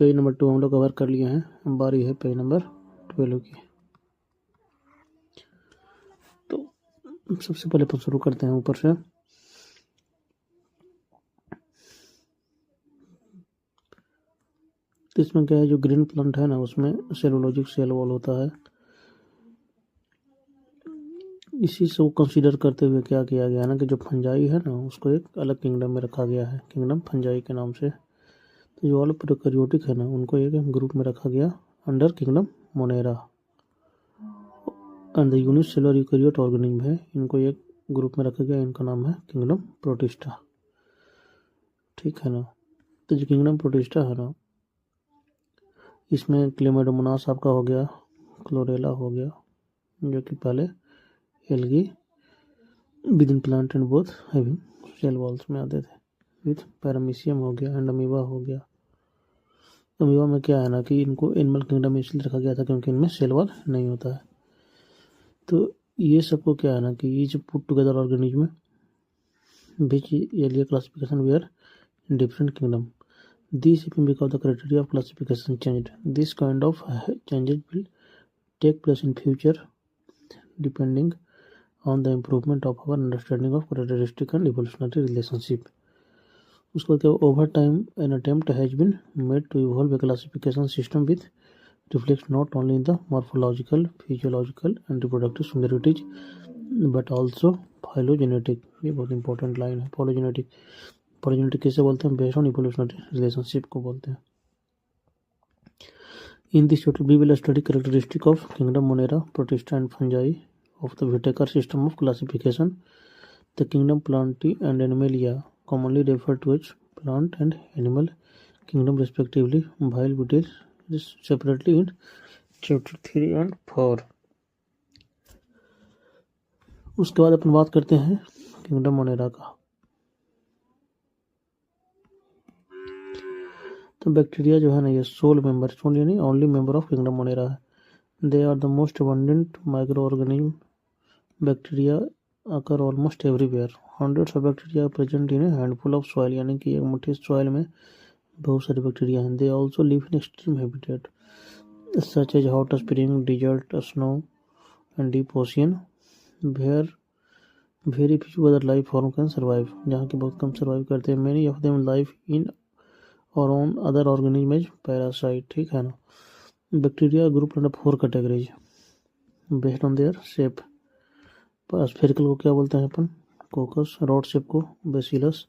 Page number 2 हम लोग cover कर लिए हैं, अब बारी है पेज नंबर 12 की। तो सबसे पहले अपन शुरू करते हैं ऊपर से। तो इसमें क्या है, जो ग्रीन प्लांट है ना उसमें सेलुलोजिक सेल वॉल होता है। इसी से वो कंसीडर करते हुए क्या किया गया ना कि जो फंजाई है ना उसको एक अलग किंगडम में रखा गया है, किंगडम फंजाई के नाम से। तो जो ऑल प्रोकैरियोटिक है ना उनको एक ग्रुप में रखा गया under kingdom Monera. And the unicellular eukaryote organism है, इनको एक ग्रुप में रखा गया, इनका नाम है किंगडम प्रोटिस्टा। ठीक है ना। तो जो किंगडम प्रोटिस्टा है ना इसमें क्लेमाइडोमोनास आपका हो गया, क्लोरेला हो गया जो कि पहले algae within plant and both having cell walls में आते थे, विथ पैरामीशियम हो गया एंड अमीबा हो गया। अमीबा में क्या है ना कि इनको एनिमल किंगडम में इसलिए रखा गया था क्योंकि इनमें सेल वॉल नहीं होता है। तो ये सबको क्या है ना कि ये जो put together organism which earlier classification were different kingdom. These even because the criteria of classification changed. This kind of changes will take place in future depending on the improvement of our understanding of characteristic and evolutionary relationship. उसको क्या over time an attempt has been made to evolve a classification system which reflects not only in the morphological, physiological and reproductive similarities but also phylogenetic. ये बहुत important line है, phylogenetic। पॉलीजेनेटिक किसे बोलते हैं? Based on evolutionary relationship को बोलते हैं। In this total we will study characteristic of kingdom Monera, Protista and Fungi of the Whittaker system of classification. The kingdom Plantae and Animalia commonly referred to as plant and animal kingdom respectively, while we deal separately in chapter 3 and 4। उसके बाद अपन बात करते हैं kingdom Monera का। तो bacteria जो है ना ये सोल यानी only member of kingdom monera है। They are the most abundant microorganism. Bacteria occur almost everywhere. Hundreds of bacteria present in a handful of soil, यानी कि एक मुट्ठी सॉइल में बहुत सारे बैक्टीरिया हैं। They also live in extreme habitat such as hot spring, desert, snow and deep ocean where very few other life form can survive, जहाँ के बहुत कम सर्वाइव करते हैं। Many of them life in और on other organism as parasite. ठीक है ना। Bacteria group under 4 categories based on their shape. Spherical को क्या बोलते हैं अपन? कोकस। रॉड शेप को बेसिलस।